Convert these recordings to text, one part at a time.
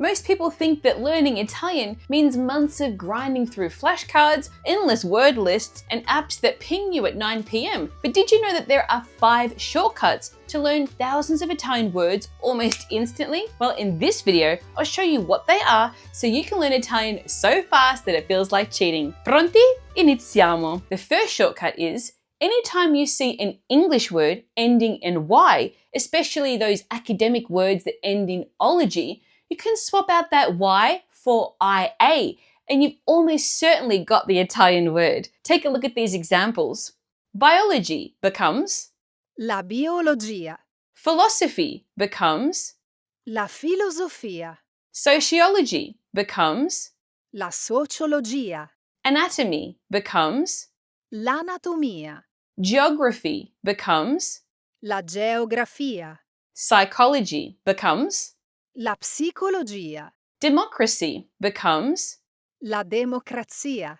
Most people think that learning Italian means months of grinding through flashcards, endless word lists, and apps that ping you at 9 p.m. But did you know that there are 5 shortcuts to learn thousands of Italian words almost instantly? Well, in this video, I'll show you what they are so you can learn Italian so fast that it feels like cheating. Pronti? Iniziamo! The first shortcut is anytime you see an English word ending in Y, especially those academic words that end in ology, you can swap out that Y for IA, and you've almost certainly got the Italian word. Take a look at these examples. Biology becomes La biologia. philosophy becomes La filosofia. sociology becomes La sociologia. anatomy becomes L'anatomia. geography becomes La geografia. psychology becomes La psicologia. democracy becomes. La democrazia.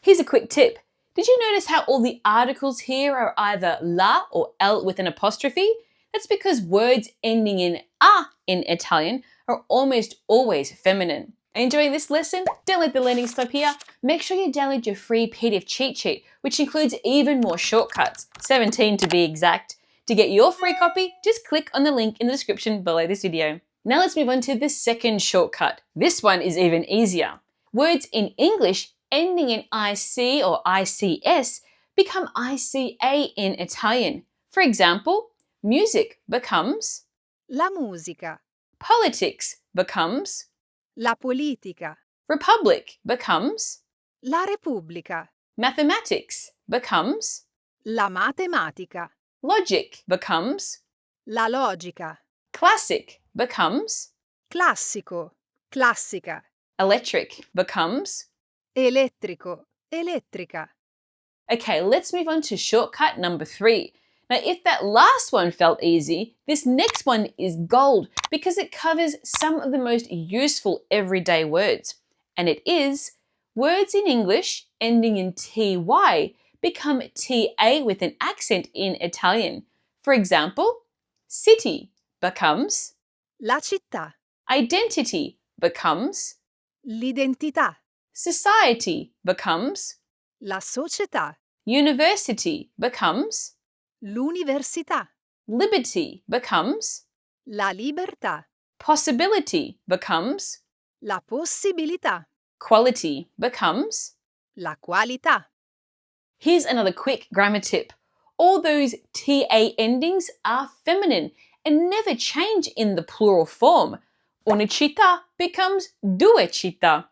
Here's a quick tip. Did you notice how all the articles here are either la or l with an apostrophe? That's because words ending in a in Italian are almost always feminine. Enjoying this lesson? Don't let the learning stop here. Make sure you download your free PDF cheat sheet, which includes even more shortcuts, 17 to be exact. To get your free copy, just click on the link in the description below this video. Now let's move on to the second shortcut. This one is even easier. Words in English ending in IC or ICS become ICA in Italian. For example, music becomes, La musica. politics becomes, La politica. republic becomes, La repubblica. mathematics becomes, La matematica. logic becomes, La logica. classic becomes, Classico. Classica. electric becomes. Elettrico. Elettrica. Okay, let's move on to shortcut number 3. Now, if that last one felt easy, this next one is gold because it covers some of the most useful everyday words. And it is, words in English ending in TY become TA with an accent in Italian. For example, city becomes, La città. identity becomes, L'identità. society becomes, La società. university becomes, L'università. liberty becomes, La libertà. possibility becomes, La possibilità. quality becomes. La qualità. Here's another quick grammar tip. All those TA endings are feminine and never change in the plural form. Una città becomes due città.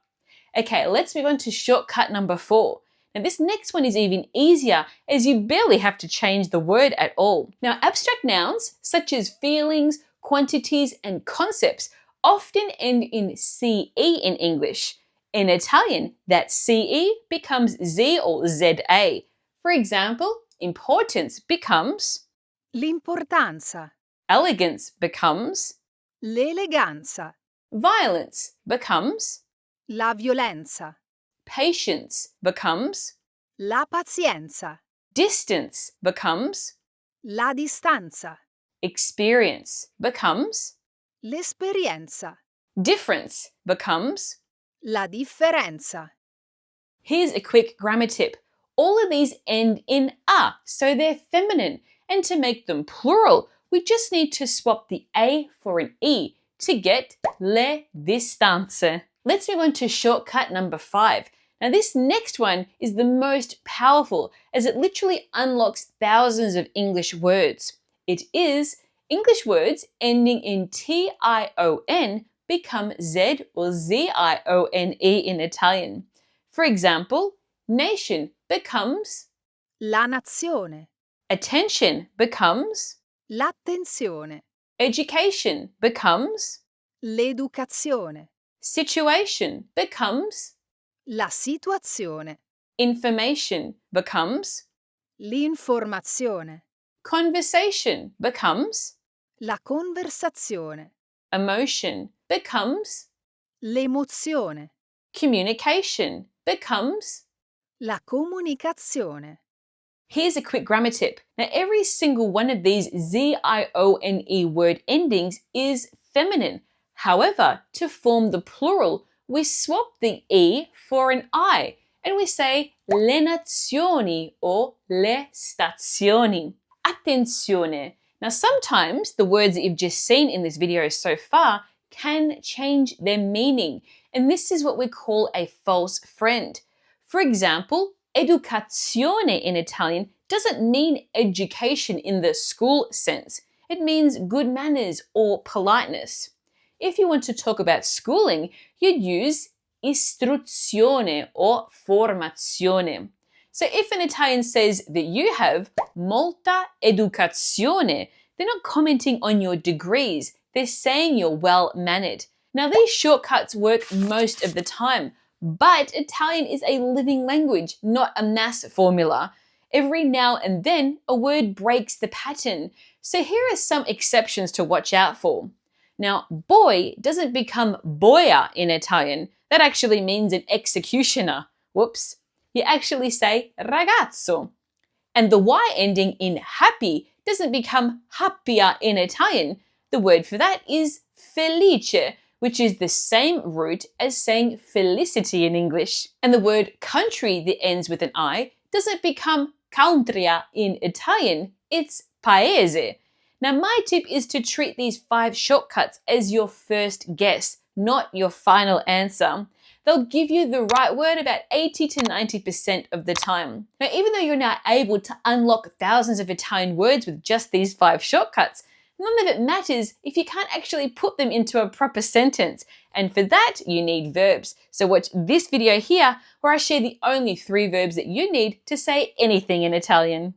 Okay, let's move on to shortcut number 4. Now this next one is even easier as you barely have to change the word at all. Now abstract nouns such as feelings, quantities, and concepts often end in CE in English. In Italian, that CE becomes Z or ZA. For example, importance becomes, L'importanza. elegance becomes, L'eleganza. violence becomes, La violenza. patience becomes, La pazienza. distance becomes, La distanza. experience becomes, L'esperienza. difference becomes. La differenza. Here's a quick grammar tip. All of these end in a, so they're feminine. And to make them plural, we just need to swap the A for an E to get le distanze. Let's move on to shortcut number 5. Now this next one is the most powerful as it literally unlocks thousands of English words. It is English words ending in TION become Z or ZIONE in Italian. For example, nation becomes, La nazione. attention becomes, L'attenzione. education becomes, L'educazione. situation becomes, La situazione. information becomes, L'informazione. conversation becomes, La conversazione. emotion becomes, L'emozione. communication becomes. La comunicazione. Here's a quick grammar tip. Now, every single one of these ZIONE word endings is feminine. However, to form the plural, we swap the E for an I, and we say le nazioni or le stazioni. Attenzione. Now sometimes the words that you've just seen in this video so far can change their meaning, and this is what we call a false friend. For example, educazione in Italian doesn't mean education in the school sense. It means good manners or politeness. If you want to talk about schooling, you'd use istruzione or formazione. So if an Italian says that you have molta educazione, they're not commenting on your degrees, they're saying you're well-mannered. Now these shortcuts work most of the time, but Italian is a living language, not a mass formula. Every now and then, a word breaks the pattern. So here are some exceptions to watch out for. Now, boy doesn't become boia in Italian. That actually means an executioner. Whoops. You actually say ragazzo. And the Y ending in happy doesn't become happia in Italian. The word for that is felice, which is the same root as saying felicity in English. And the word country that ends with an I doesn't become countria in Italian, it's paese. Now my tip is to treat these 5 shortcuts as your first guess, not your final answer. They'll give you the right word about 80 to 90% of the time. Now, even though you're now able to unlock thousands of Italian words with just these 5 shortcuts, none of it matters if you can't actually put them into a proper sentence. And for that, you need verbs. So watch this video here where I share the only 3 verbs that you need to say anything in Italian.